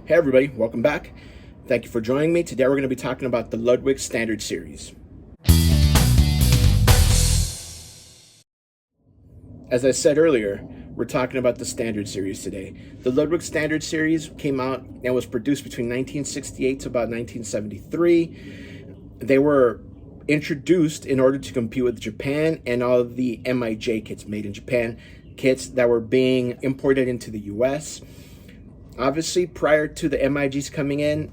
Hey everybody, welcome back. Thank you for joining me. Today we're going to be talking about the Ludwig Standard series. As I said earlier, we're talking about the Standard series today. The Ludwig Standard series came out and was produced between 1968 to about 1973. They were introduced in order to compete with Japan and all of the MIJ kits, made in Japan kits that were being imported into the US. Obviously, prior to the MIGs coming in,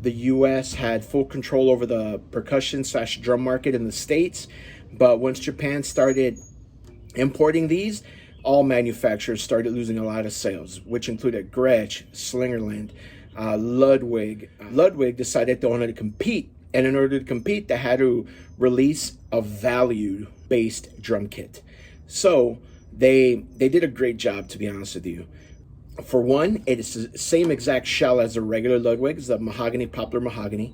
the US had full control over the percussion/drum market in the States. But once Japan started importing these, all manufacturers started losing a lot of sales, which included Gretsch, Slingerland, Ludwig. Ludwig decided they wanted to compete. And in order to compete, they had to release a value-based drum kit. So they did a great job, to be honest with you. For one, it is the same exact shell as the regular Ludwig, the mahogany, poplar mahogany.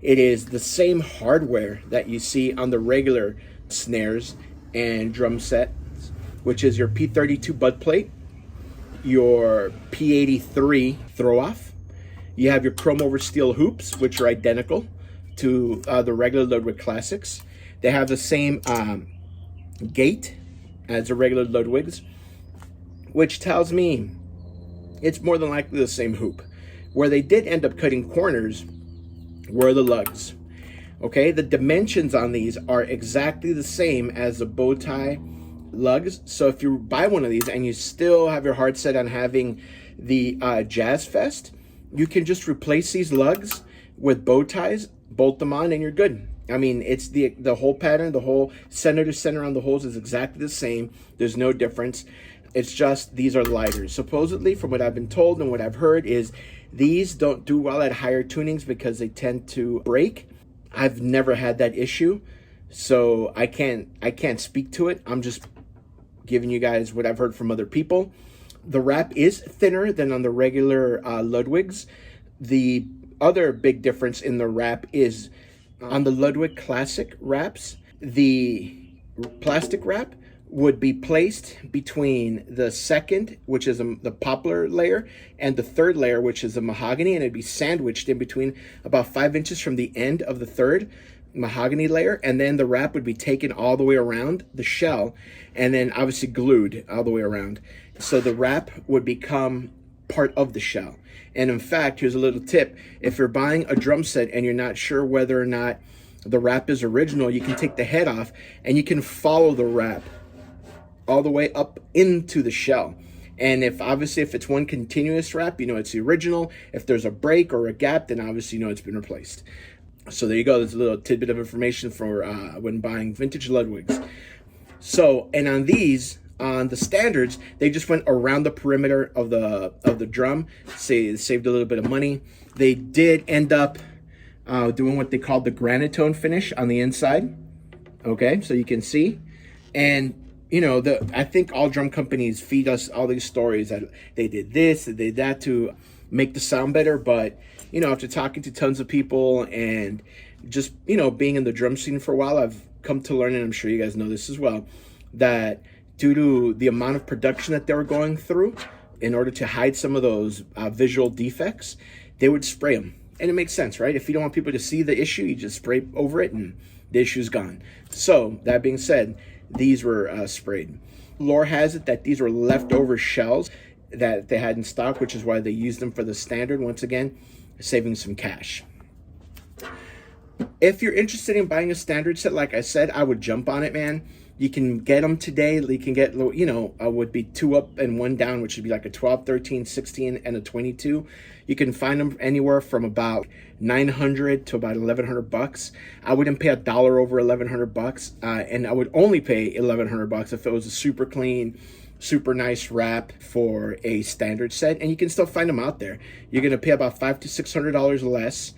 It is the same hardware that you see on the regular snares and drum sets, which is your P32 bud plate, your P83 throw-off. You have your chrome over steel hoops, which are identical to the regular Ludwig classics. They have the same gate as the regular Ludwigs, which tells me it's more than likely the same hoop. Where they did end up cutting corners were the lugs. Okay, the dimensions on these are exactly the same as the bow tie lugs. So if you buy one of these and you still have your heart set on having the Jazz Fest, you can just replace these lugs with bow ties, bolt them on, and you're good. I mean, it's the whole pattern, the whole center to center on the holes is exactly the same. There's no difference. It's just these are lighter. Supposedly, from what I've been told and what I've heard, is these don't do well at higher tunings because they tend to break. I've never had that issue, so I can't speak to it. I'm just giving you guys what I've heard from other people. The wrap is thinner than on the regular Ludwigs. The other big difference in the wrap is on the Ludwig classic wraps, the plastic wrap would be placed between the second, which is the poplar layer, and the third layer, which is the mahogany, and it'd be sandwiched in between about 5 inches from the end of the third mahogany layer, and then the wrap would be taken all the way around the shell, and then obviously glued all the way around. So the wrap would become part of the shell. And in fact, here's a little tip. If you're buying a drum set and you're not sure whether or not the wrap is original, you can take the head off and you can follow the wrap all the way up into the shell. And if it's one continuous wrap, you know it's the original. If there's a break or a gap, then obviously you know it's been replaced. So there you go. There's a little tidbit of information for when buying vintage Ludwigs. So, and on these, on the standards, they just went around the perimeter of the drum. Saved a little bit of money. They did end up doing what they called the granitone finish on the inside. Okay, so you can see. And you know, I think all drum companies feed us all these stories that they did this, they did that to make the sound better. But, you know, after talking to tons of people and just, you know, being in the drum scene for a while, I've come to learn, and I'm sure you guys know this as well, that due to the amount of production that they were going through, in order to hide some of those visual defects, they would spray them. And it makes sense, right? If you don't want people to see the issue, you just spray over it and the issue's gone. So, that being said, these were sprayed. Lore has it that these were leftover shells that they had in stock, which is why they used them for the standard. Once again, saving some cash. If you're interested in buying a standard set, like I said, I would jump on it, man. You can get them today. You can get, you know, would be 2 up and 1 down, which would be like a 12, 13, 16, and a 22. You can find them anywhere from about $900 to about $1,100. I wouldn't pay $1 over $1,100, and I would only pay $1,100 if it was a super clean, super nice wrap for a standard set. And you can still find them out there. You're gonna pay about $500 to $600 less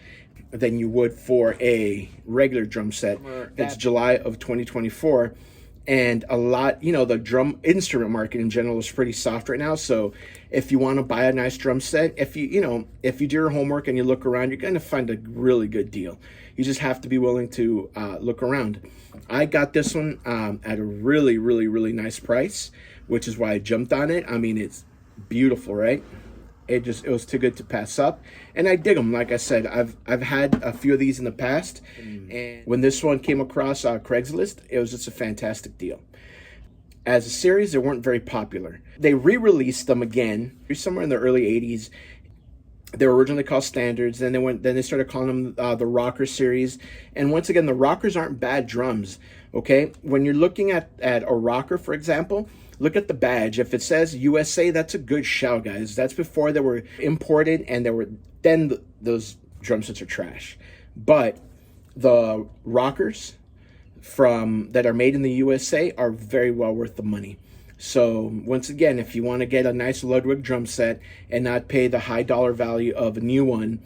than you would for a regular drum set. It's July of 2024. And a lot, you know, the drum instrument market in general is pretty soft right now. So if you want to buy a nice drum set, if you do your homework and you look around, you're going to find a really good deal. You just have to be willing to look around. I got this one at a really, really, really nice price, which is why I jumped on it. I mean, it's beautiful, right? It was too good to pass up, and I dig them. Like I said, I've had a few of these in the past, and when this one came across Craigslist, it was just a fantastic deal. As a series, they weren't very popular. They re-released them again somewhere in the early 80s. They were originally called Standards. Then they started calling them the Rocker series. And once again, the Rockers aren't bad drums. Okay, when you're looking at a rocker, for example, look at the badge. If it says USA, that's a good shout, guys. That's before they were imported, and those drum sets are trash. But the rockers that are made in the USA are very well worth the money. So once again, if you want to get a nice Ludwig drum set and not pay the high dollar value of a new one,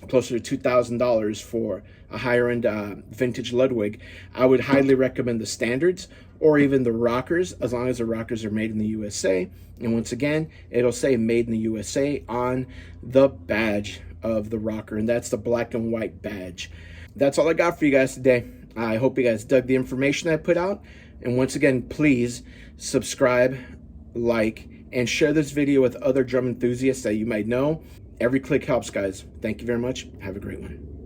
closer to $2,000 for a higher end vintage Ludwig, I would highly recommend the Standards or even the Rockers, as long as the Rockers are made in the USA. And once again, it'll say made in the USA on the badge of the Rocker, and that's the black and white badge. That's all I got for you guys today. I hope you guys dug the information I put out. And once again, please subscribe, like, and share this video with other drum enthusiasts that you might know. Every click helps, guys. Thank you very much. Have a great one.